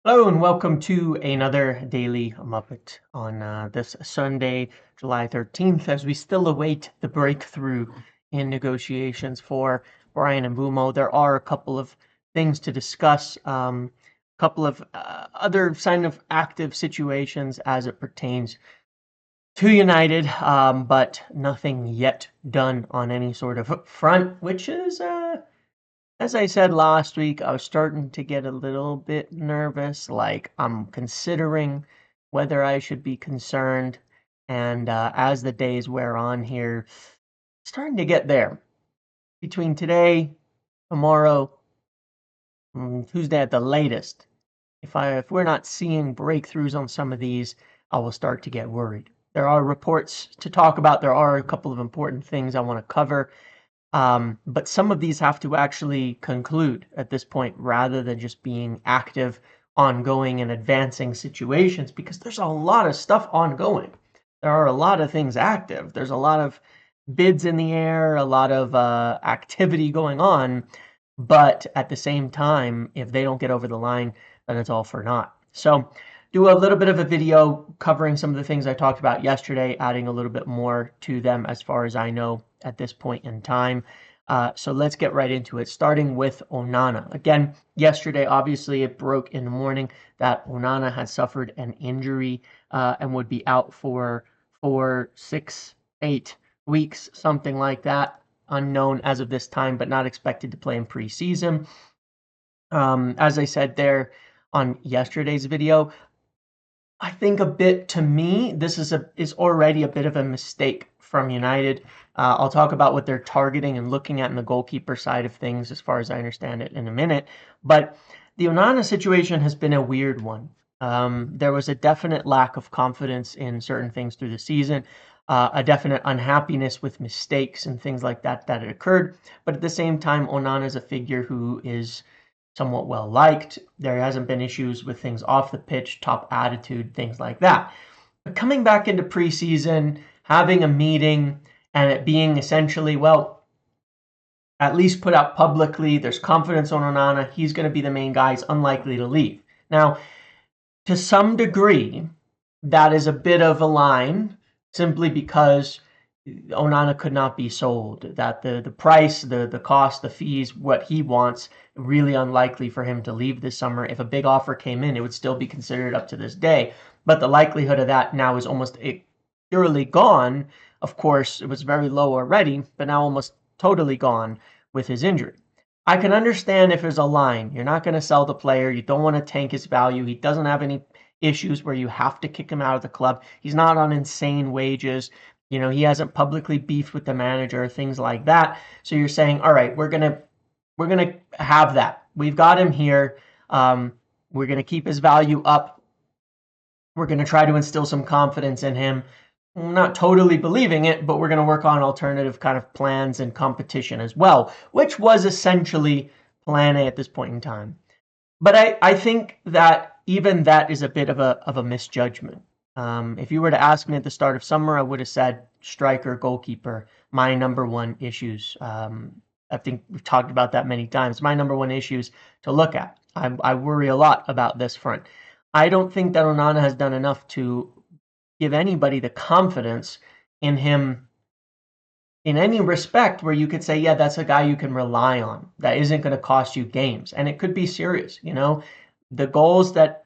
Hello and welcome to another Daily Muppet on this Sunday, July 13th, as we still await the breakthrough in negotiations for Brian and Mbeumo. There are a couple of things to discuss, a couple of other sign of active situations as it pertains to United, but nothing yet done on any sort of front, which is as I said last week, I was starting to get a little bit nervous. Like, I'm considering whether I should be concerned. And as the days wear on here, starting to get there. Between today, tomorrow, Tuesday at the latest, if we're not seeing breakthroughs on some of these, I will start to get worried. There are reports to talk about. There are a couple of important things I want to cover. But some of these have to actually conclude at this point rather than just being active, ongoing, and advancing situations because there's a lot of stuff ongoing. There are a lot of things active. There's a lot of bids in the air, a lot of activity going on. But at the same time, if they don't get over the line, then it's all for naught. So, do a little bit of a video covering some of the things I talked about yesterday, adding a little bit more to them as far as I know at this point in time. So let's get right into it, starting with Onana. Again, yesterday, obviously, it broke in the morning that Onana had suffered an injury and would be out for 4, 6, 8 weeks, something like that. Unknown as of this time, but not expected to play in preseason. As I said there on yesterday's video, I think to me, this is already a bit of a mistake from United. I'll talk about what they're targeting and looking at in the goalkeeper side of things, as far as I understand it, in a minute. But the Onana situation has been a weird one. There was a definite lack of confidence in certain things through the season, a definite unhappiness with mistakes and things like that had occurred. But at the same time, Onana is a figure who is somewhat well liked. There hasn't been issues with things off the pitch, top attitude, things like that. But coming back into preseason, having a meeting, and it being essentially, well, at least put out publicly, there's confidence on Onana, he's going to be the main guy, he's unlikely to leave. Now, to some degree, that is a bit of a line, simply because Onana could not be sold. That the price, the cost, the fees, what he wants, really unlikely for him to leave this summer. If a big offer came in, it would still be considered up to this day. But the likelihood of that now is almost purely gone. Of course, it was very low already, but now almost totally gone with his injury. I can understand if there's a line. You're not going to sell the player. You don't want to tank his value. He doesn't have any issues where you have to kick him out of the club. He's not on insane wages. You know, he hasn't publicly beefed with the manager, things like that. So you're saying, all right, we're gonna have that. We've got him here. We're gonna keep his value up. We're gonna try to instill some confidence in him. I'm not totally believing it, but we're going to work on alternative kind of plans and competition as well, which was essentially plan A at this point in time. But I think that even that is a bit of a misjudgment. If you were to ask me at the start of summer, I would have said striker, goalkeeper, my number one issues. I think we've talked about that many times. My number one issues to look at. I worry a lot about this front. I don't think that Onana has done enough to give anybody the confidence in him in any respect where you could say, yeah, that's a guy you can rely on. That isn't going to cost you games. And it could be serious, you know. The goals that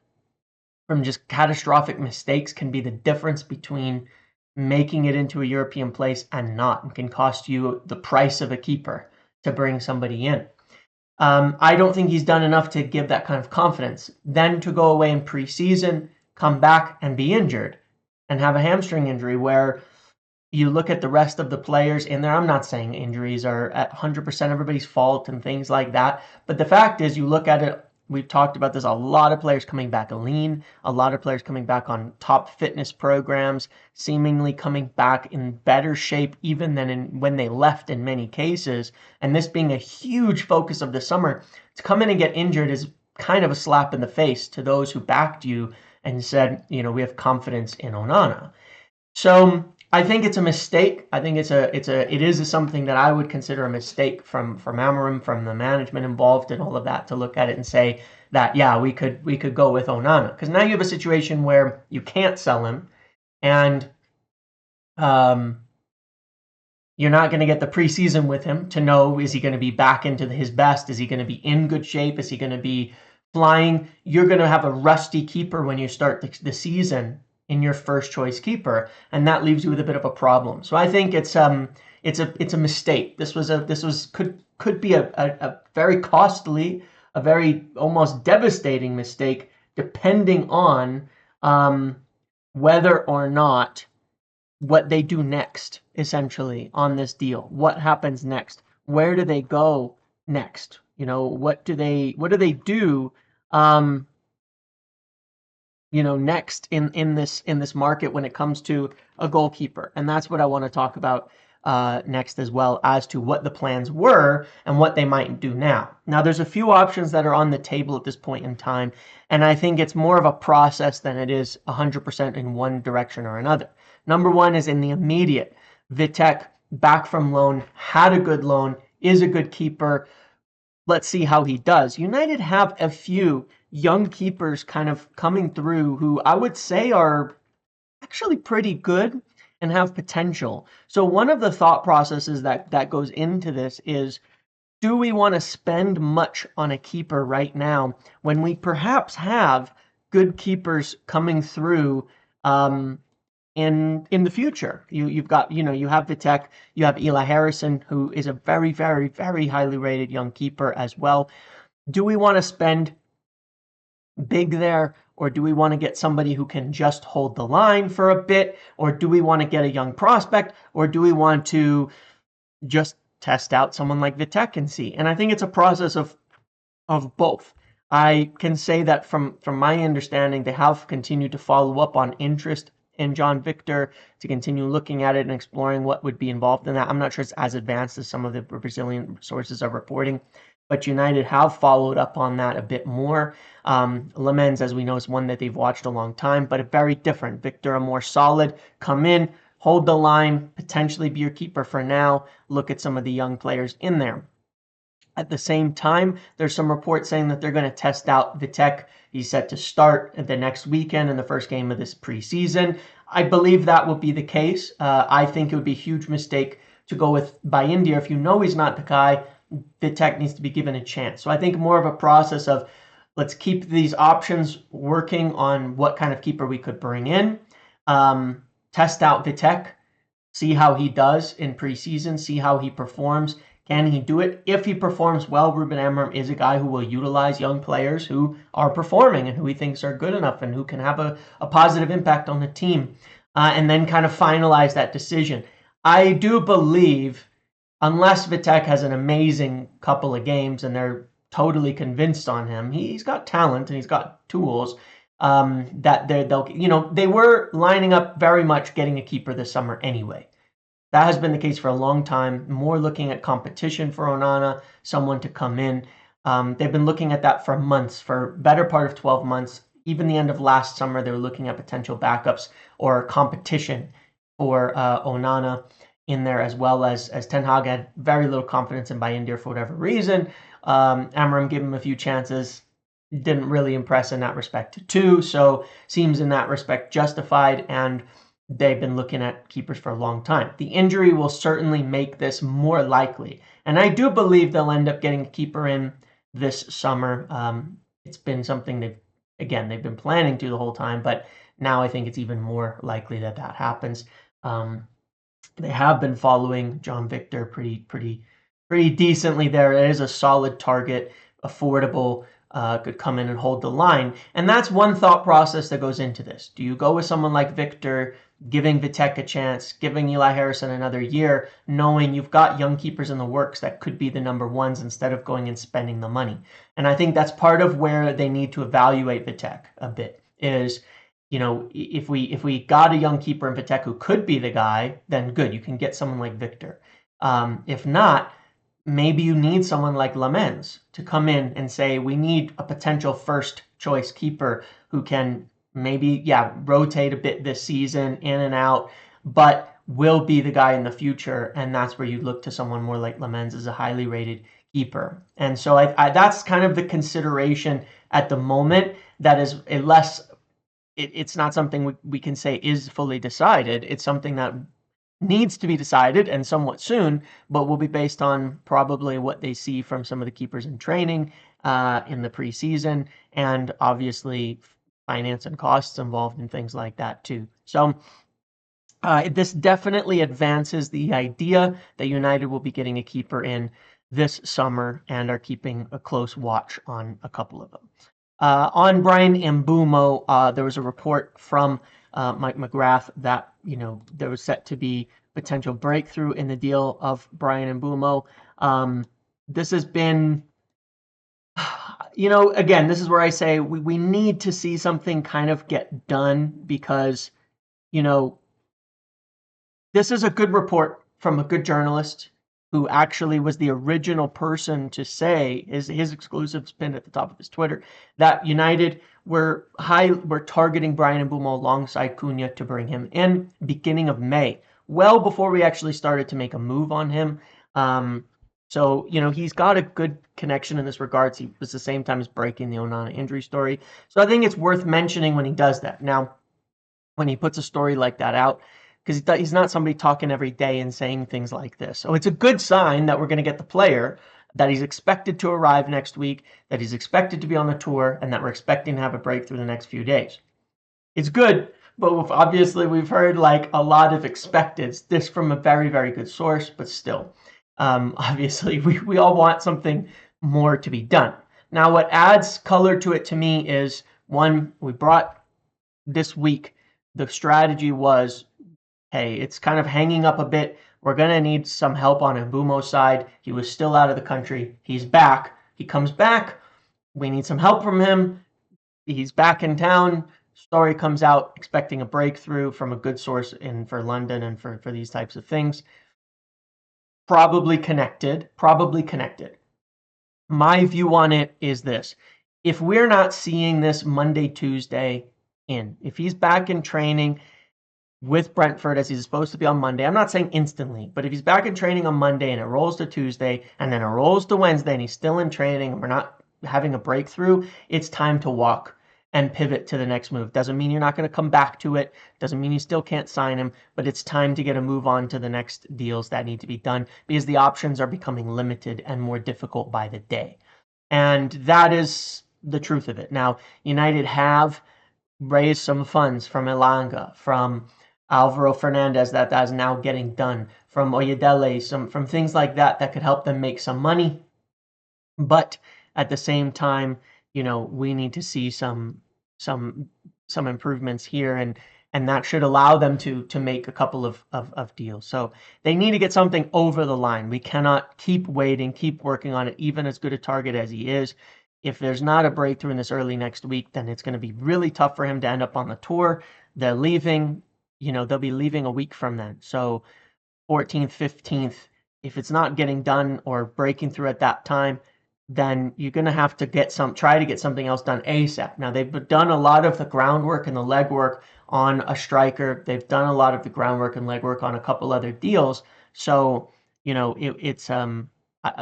from just catastrophic mistakes can be the difference between making it into a European place and not, and can cost you the price of a keeper to bring somebody in. I don't think he's done enough to give that kind of confidence. Then to go away in preseason, come back and be injured and have a hamstring injury where you look at the rest of the players in there. I'm not saying injuries are at 100% everybody's fault and things like that. But the fact is, you look at it, we've talked about this, a lot of players coming back lean, a lot of players coming back on top fitness programs, seemingly coming back in better shape even than when they left in many cases. And this being a huge focus of the summer, to come in and get injured is kind of a slap in the face to those who backed you and said, you know, we have confidence in Onana. So I think it's a mistake. I think it is something that I would consider a mistake from Amorim, from the management involved and all of that, to look at it and say that, yeah, we could go with Onana, because now you have a situation where you can't sell him, and um, you're not going to get the preseason with him to know, is he going to be back into his best? Is he going to be in good shape? Is he going to be flying? You're going to have a rusty keeper when you start the season in your first choice keeper, and that leaves you with a bit of a problem. So I think it's a mistake. Could be a very costly, a very almost devastating mistake, depending on whether or not what they do next, essentially, on this deal. What happens next? Where do they go next? What do they do um, next in this market when it comes to a goalkeeper? And that's what I want to talk about next, as well as to what the plans were and what they might do now. Now, there's a few options that are on the table at this point in time, and I think it's more of a process than it is 100% in one direction or another. Number one is in the immediate. Vitek, back from loan, had a good loan, is a good keeper. Let's see how he does. United have a few young keepers kind of coming through who I would say are actually pretty good and have potential. So one of the thought processes that goes into this is, do we want to spend much on a keeper right now when we perhaps have good keepers coming through in the future? You've got, you have Vitek, you have Eli Harrison, who is a very, very, very highly rated young keeper as well. Do we want to spend big there, or do we want to get somebody who can just hold the line for a bit, or do we want to get a young prospect, or do we want to just test out someone like Vitek and see? And I think it's a process of both. I can say that from my understanding, they have continued to follow up on interest in John Victor, to continue looking at it and exploring what would be involved in that. I'm not sure it's as advanced as some of the Brazilian sources are reporting, but United have followed up on that a bit more. Lamens, as we know, is one that they've watched a long time, but a very different. Victor, a more solid, come in, hold the line, potentially be your keeper for now. Look at some of the young players in there. At the same time, there's some reports saying that they're going to test out Vitek. He's set to start the next weekend in the first game of this preseason. I believe that will be the case. I think it would be a huge mistake to go with India if you know he's not the guy. Vitek needs to be given a chance. So I think more of a process of, let's keep these options working on what kind of keeper we could bring in. Test out Vitek, see how he does in preseason, see how he performs. Can he do it? If he performs well, Ruben Amorim is a guy who will utilize young players who are performing and who he thinks are good enough and who can have a positive impact on the team, and then kind of finalize that decision. I do believe, unless Vitek has an amazing couple of games and they're totally convinced on him, he's got talent and he's got tools, that they were lining up very much getting a keeper this summer anyway. That has been the case for a long time. More looking at competition for Onana, someone to come in. They've been looking at that for months, for better part of 12 months. Even the end of last summer, they were looking at potential backups or competition for Onana in there, as well as Ten Hag had very little confidence in India for whatever reason. Amorim gave him a few chances, didn't really impress in that respect too. So seems in that respect justified, and they've been looking at keepers for a long time. The injury will certainly make this more likely, and I do believe they'll end up getting a keeper in this summer. It's been something they've been planning to the whole time, but now I think it's even more likely that happens. They have been following John Victor pretty decently there. It is a solid target, affordable, could come in and hold the line. And that's one thought process that goes into this. Do you go with someone like Victor, giving Vitek a chance, giving Eli Harrison another year, knowing you've got young keepers in the works that could be the number ones, instead of going and spending the money? And I think that's part of where they need to evaluate Vitek a bit, is, if we got a young keeper in Vitek who could be the guy, then good, you can get someone like Victor. If not, maybe you need someone like Lamens to come in and say, we need a potential first choice keeper who can maybe, rotate a bit this season, in and out, but will be the guy in the future, and that's where you look to someone more like Lamens as a highly rated keeper. And so that's kind of the consideration at the moment. That is a less. It's not something we can say is fully decided. It's something that needs to be decided and somewhat soon, but will be based on probably what they see from some of the keepers in training in the preseason, and obviously finance and costs involved in things like that too. So this definitely advances the idea that United will be getting a keeper in this summer and are keeping a close watch on a couple of them. On Bryan Mbeumo, there was a report from Mike McGrath that there was set to be potential breakthrough in the deal of Bryan Mbeumo. This has been, again, this is where I say we need to see something kind of get done, because this is a good report from a good journalist who actually was the original person to say his exclusive spin at the top of his Twitter that United were targeting Bryan Mbeumo alongside Cunha to bring him in beginning of May, well before we actually started to make a move on him. So he's got a good connection in this regards. He was the same time as breaking the Onana injury story. So I think it's worth mentioning when he does that. Now, when he puts a story like that out, because he's not somebody talking every day and saying things like this. So it's a good sign that we're going to get the player, that he's expected to arrive next week, that he's expected to be on the tour, and that we're expecting to have a breakthrough the next few days. It's good, but obviously we've heard like a lot of expecteds, this from a very, very good source, but still, obviously we all want something more to be done. Now, what adds color to it to me is, one, we brought this week, the strategy was, hey, it's kind of hanging up a bit. We're going to need some help on Mbeumo's side. He was still out of the country. He's back. He comes back. We need some help from him. He's back in town. Story comes out expecting a breakthrough from a good source for London and for these types of things. Probably connected. My view on it is this. If we're not seeing this Monday, Tuesday if he's back in training with Brentford as he's supposed to be on Monday, I'm not saying instantly, but if he's back in training on Monday and it rolls to Tuesday and then it rolls to Wednesday and he's still in training and we're not having a breakthrough, it's time to walk and pivot to the next move. Doesn't mean you're not going to come back to it. Doesn't mean you still can't sign him, but it's time to get a move on to the next deals that need to be done, because the options are becoming limited and more difficult by the day. And that is the truth of it. Now, United have raised some funds from Elanga, from Alvaro Fernandez, that is now getting done, from Oyedele, from things like that could help them make some money. But at the same time, we need to see some improvements here, and that should allow them to make a couple of deals. So they need to get something over the line. We cannot keep waiting, keep working on it, even as good a target as he is. If there's not a breakthrough in this early next week, then it's going to be really tough for him to end up on the tour. They're leaving, they'll be leaving a week from then. So 14th, 15th, if it's not getting done or breaking through at that time, then you're going to have to try to get something else done ASAP. Now, they've done a lot of the groundwork and the legwork on a striker. They've done a lot of the groundwork and legwork on a couple other deals. So,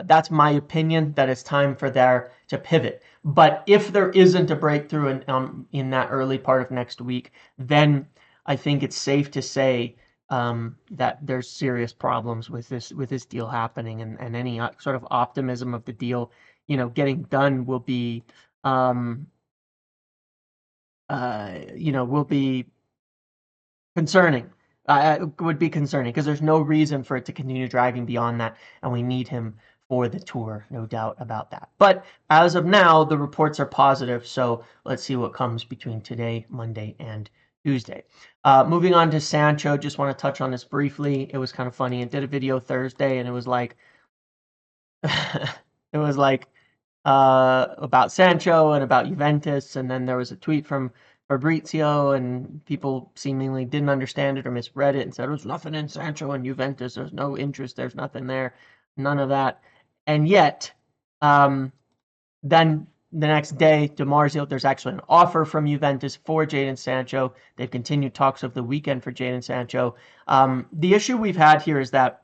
that's my opinion, that it's time for there to pivot. But if there isn't a breakthrough in that early part of next week, then I think it's safe to say that there's serious problems with this deal happening, and any sort of optimism of the deal getting done will be will be concerning. Would be concerning, because there's no reason for it to continue dragging beyond that, and we need him for the tour, no doubt about that. But as of now, the reports are positive, so let's see what comes between today, Monday, and Tuesday. Moving on to Sancho, just want to touch on this briefly. It was kind of funny. I did a video Thursday, and it was like about Sancho and about Juventus, and then there was a tweet from Fabrizio, and people seemingly didn't understand it or misread it and said there's nothing in Sancho and Juventus, there's no interest, there's nothing there, none of that. And yet, then the next day, DiMarzio, there's actually an offer from Juventus for Jadon Sancho. They've continued talks of the weekend for Jadon Sancho. The issue we've had here is that,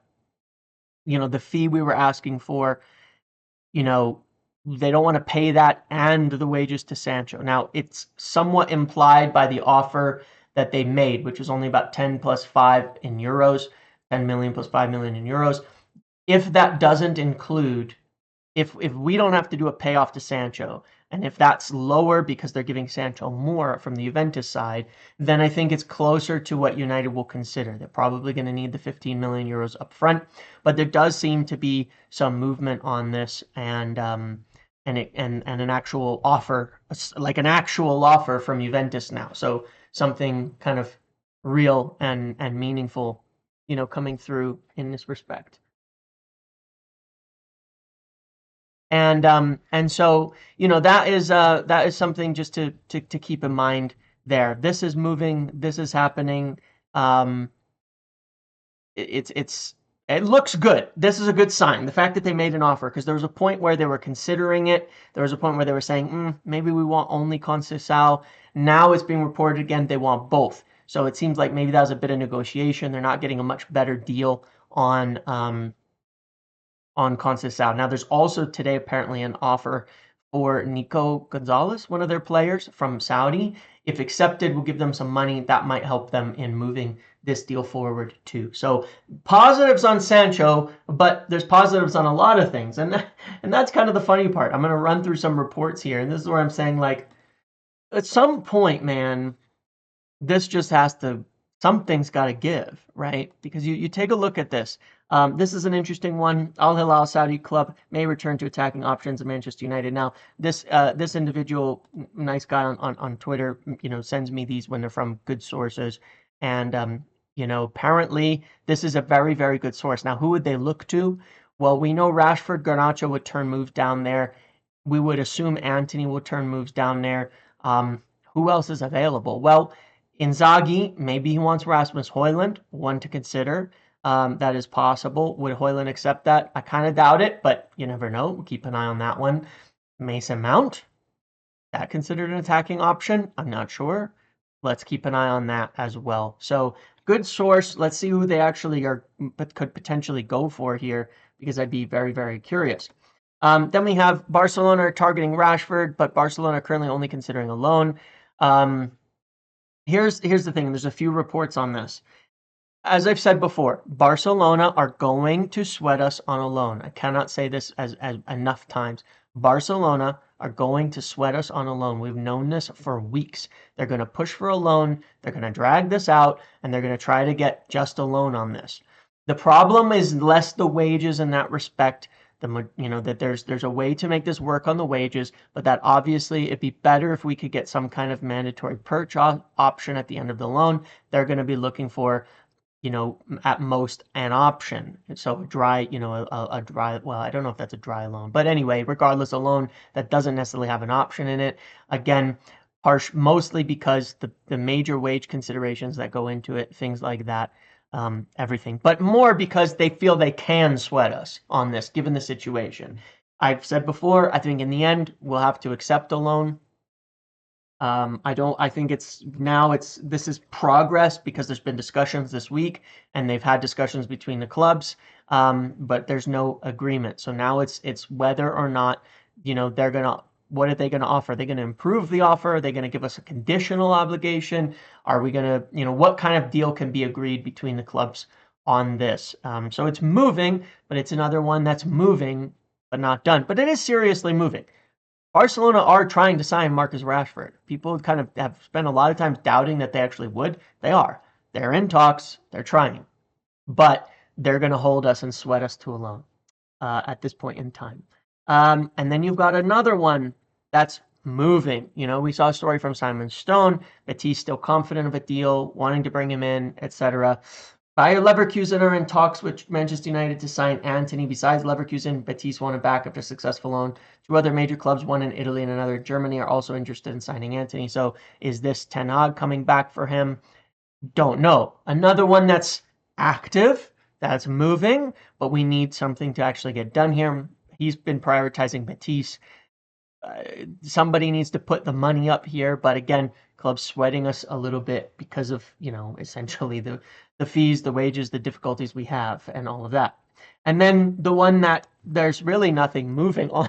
the fee we were asking for, they don't want to pay that and the wages to Sancho. Now, it's somewhat implied by the offer that they made, which is only about 10 plus 5 in euros, 10 million plus 5 million in euros. If that doesn't include, if we don't have to do a payoff to Sancho, and if that's lower because they're giving Sancho more from the Juventus side, then I think it's closer to what United will consider. They're probably going to need the 15 million euros up front, but there does seem to be some movement on this, and an actual offer, like an actual offer from Juventus now. So something kind of real and meaningful, coming through in this respect. And so that is something just to keep in mind there. This is moving. This is happening. Um, it looks good. This is a good sign. The fact that they made an offer, because there was a point where they were considering it. There was a point where they were saying, maybe we want only Conceição. Now it's being reported again they want both. So it seems like maybe that was a bit of negotiation. They're not getting a much better deal on Conceição. Now, there's also today apparently an offer for Nico Gonzalez, one of their players from Saudi. If accepted, we'll give them some money. That might help them in moving this deal forward too. So positives on Sancho, but there's positives on a lot of things. And that's kind of the funny part. I'm going to run through some reports here. And this is where I'm saying, like, at some point, man, this just has to, something's got to give, right? Because you take a look at this. This is an interesting one. Al Hilal Saudi club may return to attacking options of Manchester United. Now, this individual, nice guy on Twitter, sends me these when they're from good sources, and apparently this is a very, very good source. Now, who would they look to? Well, we know Rashford Garnacho would turn moves down there. We would assume Antony will turn moves down there. Who else is available? Well, Inzaghi, maybe he wants Rasmus Højlund, one to consider. That is possible. Would Højlund accept that? I kind of doubt it, but you never know. We'll keep an eye on that one. Mason Mount, that considered an attacking option? I'm not sure. Let's keep an eye on that as well. So good source. Let's see who they actually could potentially go for here, because I'd be very, very curious. Then we have Barcelona targeting Rashford, but Barcelona currently only considering a loan. Here's the thing. There's a few reports on this. As I've said before, Barcelona are going to sweat us on a loan. I cannot say this as enough times. Barcelona are going to sweat us on a loan. We've known this for weeks. They're going to push for a loan. They're going to drag this out, and they're going to try to get just a loan on this. The problem is less the wages in that respect. That there's a way to make this work on the wages, but that obviously it'd be better if we could get some kind of mandatory purchase option at the end of the loan. They're going to be looking for, at most an option. So a dry, a dry, well, I don't know if that's a dry loan, but anyway, regardless, a loan that doesn't necessarily have an option in it. Again, mostly because the major wage considerations that go into it, things like that. Everything, but more because they feel they can sweat us on this, given the situation. I've said before, I think in the end, we'll have to accept a loan. I think this is progress because there's been discussions this week and they've had discussions between the clubs, but there's no agreement. So now it's whether or not, what are they going to offer? Are they going to improve the offer? Are they going to give us a conditional obligation? Are we going to, what kind of deal can be agreed between the clubs on this? So it's moving, but it's another one that's moving, but not done. But it is seriously moving. Barcelona are trying to sign Marcus Rashford. People kind of have spent a lot of time doubting that they actually would. They are. They're in talks. They're trying. But they're going to hold us and sweat us to a loan at this point in time. And then you've got another one that's moving. We saw a story from Simon Stone that he's still confident of a deal, wanting to bring him in, etc. Bayer Leverkusen are in talks with Manchester United to sign Antony. Besides Leverkusen, Betis won it back after a successful loan. Two other major clubs, one in Italy and another in Germany, are also interested in signing Antony. So is this Ten Hag coming back for him? Don't know. Another one that's active, that's moving, but we need something to actually get done here. He's been prioritizing Betis. somebody needs to put the money up here. But again, club's sweating us a little bit because of, essentially the fees, the wages, the difficulties we have, and all of that. And then the one that there's really nothing moving on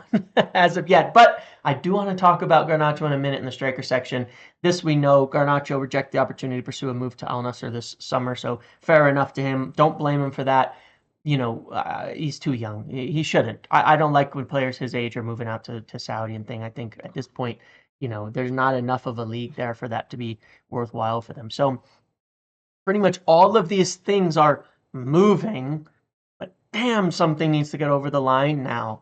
as of yet. But I do want to talk about Garnacho in a minute in the striker section. This we know, Garnacho rejected the opportunity to pursue a move to Al Nassr this summer, so fair enough to him. Don't blame him for that. He's too young. He shouldn't. I don't like when players his age are moving out to Saudi and thing. I think at this point, there's not enough of a league there for that to be worthwhile for them. So pretty much all of these things are moving, but damn, something needs to get over the line now,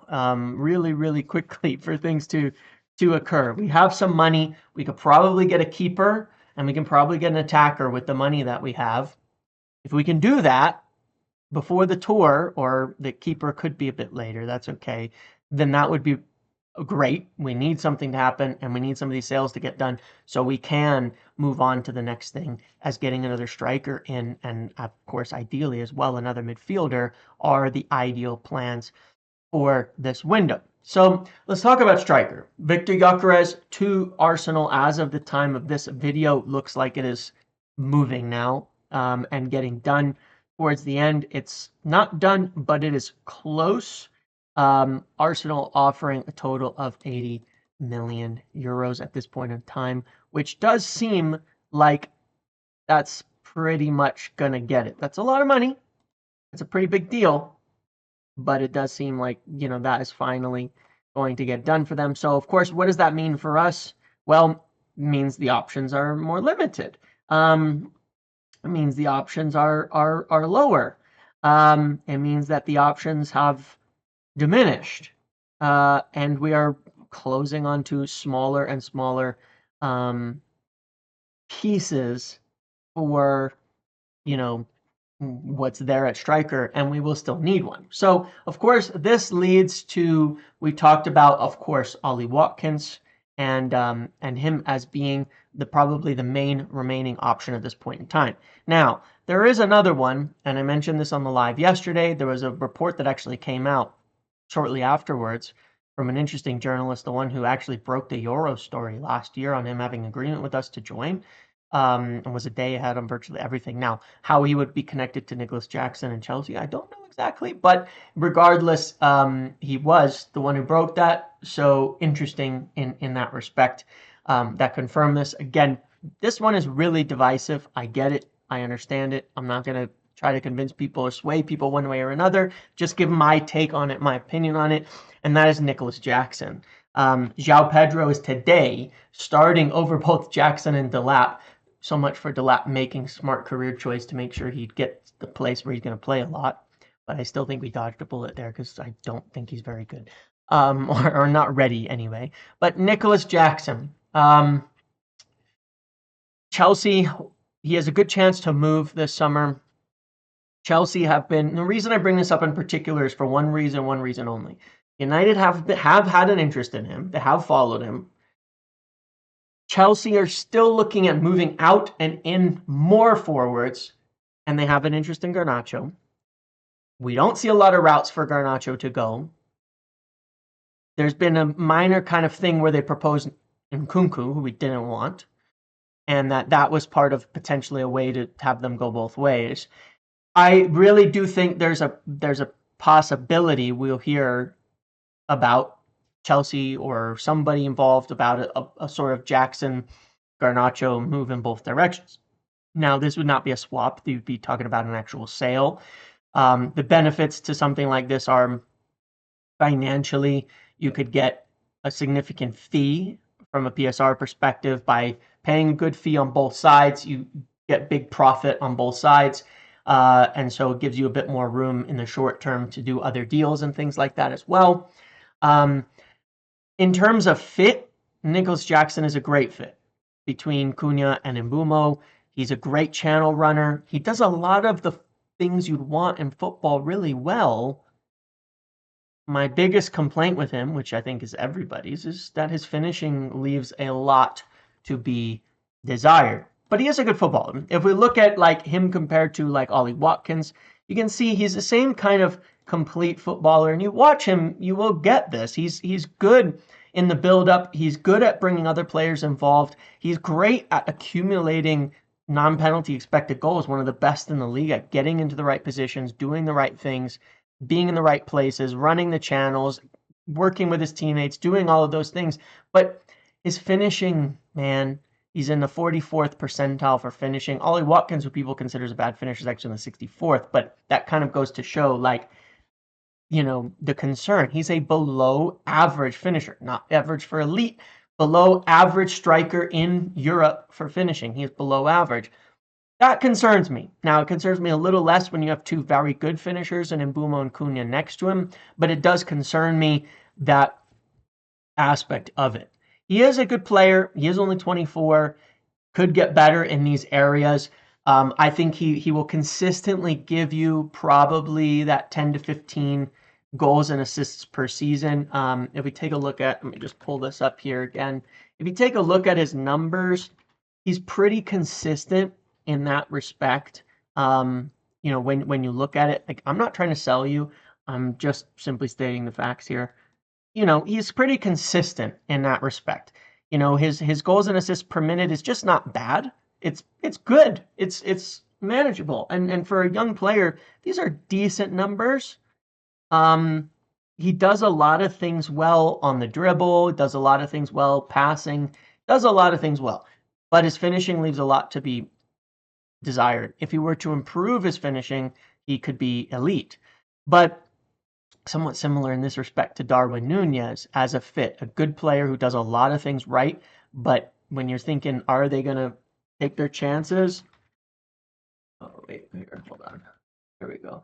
really, really quickly for things to occur. We have some money. We could probably get a keeper, and we can probably get an attacker with the money that we have. If we can do that before the tour, or the keeper could be a bit later, that's okay, then that would be great. We need something to happen, and we need some of these sales to get done so we can move on to the next thing as getting another striker in, and of course ideally as well another midfielder are the ideal plans for this window. So let's talk about striker. Victor Gyökeres to Arsenal as of the time of this video. Looks like it is moving now, and getting done towards the end. It's not done, but it is close. Arsenal offering a total of 80 million euros at this point in time, which does seem like that's pretty much gonna get it. That's a lot of money. It's a pretty big deal, but it does seem like, that is finally going to get done for them. So of course, what does that mean for us? Well, it means the options are more limited. It means the options are lower. It means that the options have diminished, and we are closing onto smaller and smaller pieces for what's there at striker, and we will still need one. So of course this leads to, we talked about, of course, Ollie Watkins and him as being probably the main remaining option at this point in time. Now there is another one, and I mentioned this on the live yesterday. There was a report that actually came out shortly afterwards from an interesting journalist, the one who actually broke the Euro story last year on him having agreement with us to join, and was a day ahead on virtually everything. Now, how he would be connected to Nicholas Jackson and Chelsea, I don't know exactly, but regardless, he was the one who broke that. So interesting in that respect, that confirmed this. Again, this one is really divisive. I get it. I understand it. I'm not going to try to convince people or sway people one way or another. Just give my take on it, my opinion on it, and that is Nicholas Jackson. João Pedro is today starting over both Jackson and Delap. So much for Delap making smart career choice to make sure he'd get the place where he's going to play a lot. But I still think we dodged a bullet there because I don't think he's very good, or not ready anyway. But Nicholas Jackson, Chelsea, he has a good chance to move this summer. Chelsea have been, the reason I bring this up in particular is for one reason only. United have had an interest in him. They have followed him. Chelsea are still looking at moving out and in more forwards, and they have an interest in Garnacho. We don't see a lot of routes for Garnacho to go. There's been a minor kind of thing where they proposed Nkunku, who we didn't want, and that was part of potentially a way to have them go both ways. I really do think there's a possibility we'll hear about Chelsea or somebody involved about a sort of Jackson Garnacho move in both directions. Now, this would not be a swap. You'd be talking about an actual sale. The benefits to something like this are financially, you could get a significant fee from a PSR perspective by paying a good fee on both sides. You get big profit on both sides. And so it gives you a bit more room in the short term to do other deals and things like that as well. In terms of fit, Nicholas Jackson is a great fit between Cunha and Mbeumo. He's a great channel runner. He does a lot of the things you'd want in football really well. My biggest complaint with him, which I think is everybody's, is that his finishing leaves a lot to be desired. But he is a good footballer. If we look at like him compared to like Ollie Watkins, you can see he's the same kind of complete footballer. And you watch him, you will get this. He's good in the build-up. He's good at bringing other players involved. He's great at accumulating non-penalty expected goals, one of the best in the league at getting into the right positions, doing the right things, being in the right places, running the channels, working with his teammates, doing all of those things. But his finishing, man, he's in the 44th percentile for finishing. Ollie Watkins, who people consider a bad finisher, is actually in the 64th, but that kind of goes to show, like, the concern. He's a below average finisher, not average for elite, below average striker in Europe for finishing. He is below average. That concerns me. Now, it concerns me a little less when you have two very good finishers and Mbeumo and Cunha next to him, but it does concern me, that aspect of it. He is a good player. He is only 24, could get better in these areas. I think he will consistently give you probably that 10 to 15 goals and assists per season. If we take a look at, let me just pull this up here again. If you take a look at his numbers, he's pretty consistent in that respect. When you look at it, like, I'm not trying to sell you. I'm just simply stating the facts here. He's pretty consistent in that respect. His goals and assists per minute is just not bad. It's good. It's manageable. And for a young player, these are decent numbers. He does a lot of things well on the dribble, does a lot of things well passing, does a lot of things well. But his finishing leaves a lot to be desired. If he were to improve his finishing, he could be elite. But somewhat similar in this respect to Darwin Nunez as a fit, a good player who does a lot of things right, but when you're thinking, are they going to take their chances? Oh, wait, here, hold on. Here we go.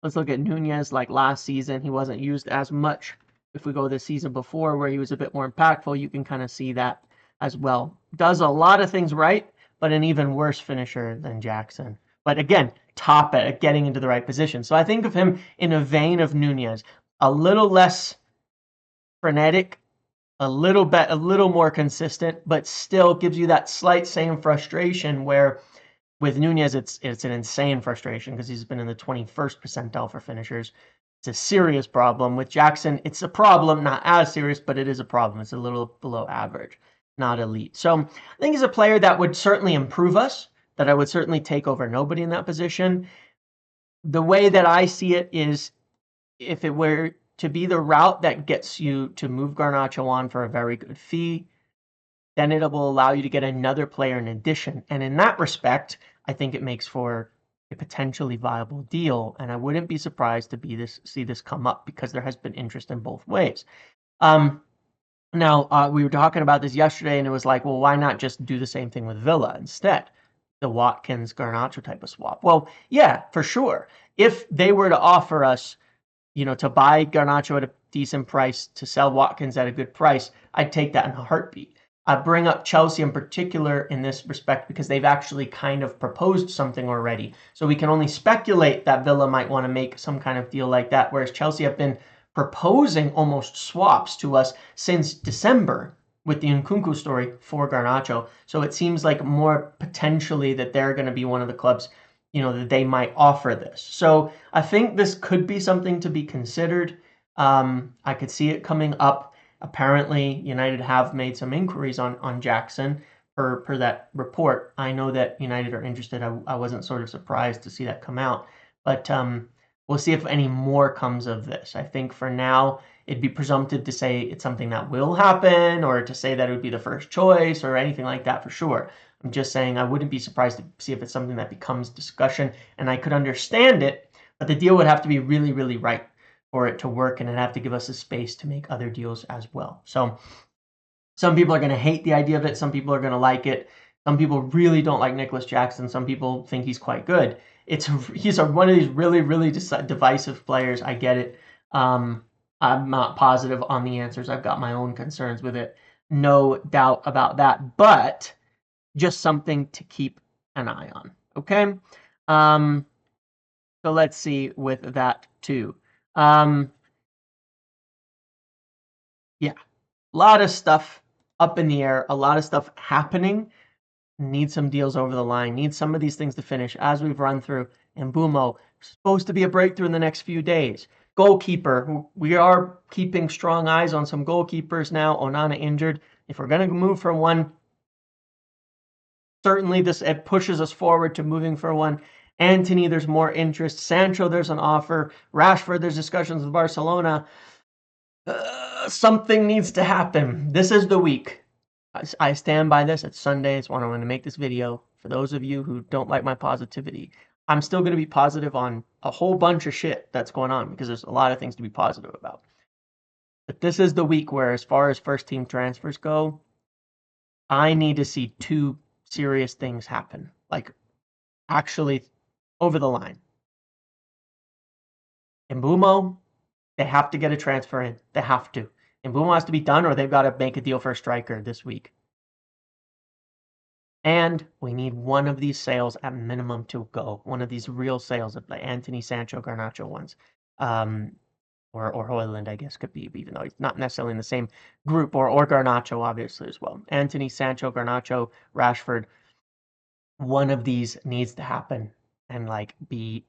Let's look at Nunez. Like last season, he wasn't used as much. If we go the season before where he was a bit more impactful, you can kind of see that as well. Does a lot of things right, but an even worse finisher than Jackson. But again, top at getting into the right position. So I think of him in a vein of Nunez, a little less frenetic, a little more consistent, but still gives you that slight same frustration where with Nunez, it's an insane frustration because he's been in the 21st percentile for finishers. It's a serious problem. With Jackson, it's a problem, not as serious, but it is a problem. It's a little below average, not elite. So I think he's a player that would certainly improve us, that I would certainly take over nobody in that position. The way that I see it is, if it were to be the route that gets you to move Garnacho on for a very good fee, then it will allow you to get another player in addition. And in that respect, I think it makes for a potentially viable deal. And I wouldn't be surprised to see this come up because there has been interest in both ways. Now, we were talking about this yesterday, and it was like, well, why not just do the same thing with Villa instead? The Watkins-Garnacho type of swap. Well, yeah, for sure. If they were to offer us, to buy Garnacho at a decent price, to sell Watkins at a good price, I'd take that in a heartbeat. I bring up Chelsea in particular in this respect because they've actually kind of proposed something already. So we can only speculate that Villa might want to make some kind of deal like that, whereas Chelsea have been proposing almost swaps to us since December with the Nkunku story for Garnacho. So it seems like more potentially that they're going to be one of the clubs, that they might offer this. So I think this could be something to be considered. I could see it coming up. Apparently, United have made some inquiries on Jackson per that report. I know that United are interested. I wasn't sort of surprised to see that come out. But we'll see if any more comes of this. I think for now, it'd be presumptive to say it's something that will happen or to say that it would be the first choice or anything like that for sure. I'm just saying I wouldn't be surprised to see if it's something that becomes discussion, and I could understand it, but the deal would have to be really, really right for it to work, and it'd have to give us a space to make other deals as well. So some people are going to hate the idea of it. Some people are going to like it. Some people really don't like Nicholas Jackson. Some people think he's quite good. He's one of these really, really divisive players. I get it. I'm not positive on the answers. I've got my own concerns with it. No doubt about that. But just something to keep an eye on. Okay? So let's see with that too. Yeah. A lot of stuff up in the air. A lot of stuff happening. Need some deals over the line. Need some of these things to finish as we've run through. And Mbeumo, supposed to be a breakthrough in the next few days. Goalkeeper. We are keeping strong eyes on some goalkeepers now. Onana injured. If we're going to move for one, certainly it pushes us forward to moving for one. Antony, there's more interest. Sancho, there's an offer. Rashford, there's discussions with Barcelona. Something needs to happen. This is the week. I stand by this. It's Sunday. It's when I'm going to make this video. For those of you who don't like my positivity, I'm still going to be positive on a whole bunch of shit that's going on because there's a lot of things to be positive about. But this is the week where, as far as first team transfers go, I need to see two serious things happen. Like, actually over the line. Mbeumo, they have to get a transfer in. They have to. Mbeumo has to be done, or they've got to make a deal for a striker this week. And we need one of these sales at minimum to go. One of these real sales, the Antony, Sancho, Garnacho ones. Or Højlund, I guess, could be, even though he's not necessarily in the same group, or Garnacho, obviously, as well. Antony, Sancho, Garnacho, Rashford. One of these needs to happen and, like, be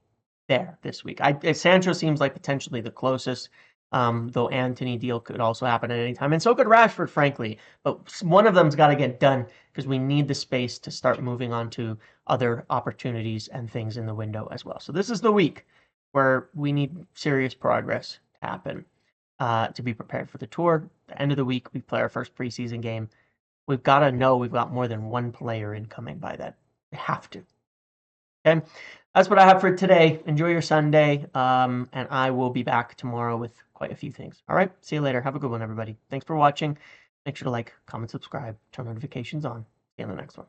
there this week. Sancho seems like potentially the closest, though Antony deal could also happen at any time, and so could Rashford, frankly. But one of them's got to get done because we need the space to start moving on to other opportunities and things in the window as well. So this is the week where we need serious progress to happen to be prepared for the tour. At the end of the week, we play our first preseason game. We've got to know we've got more than one player incoming by then. We have to. Okay, that's what I have for today. Enjoy your Sunday, and I will be back tomorrow with quite a few things. All right, see you later. Have a good one, everybody. Thanks for watching. Make sure to like, comment, subscribe, turn notifications on. See you in the next one.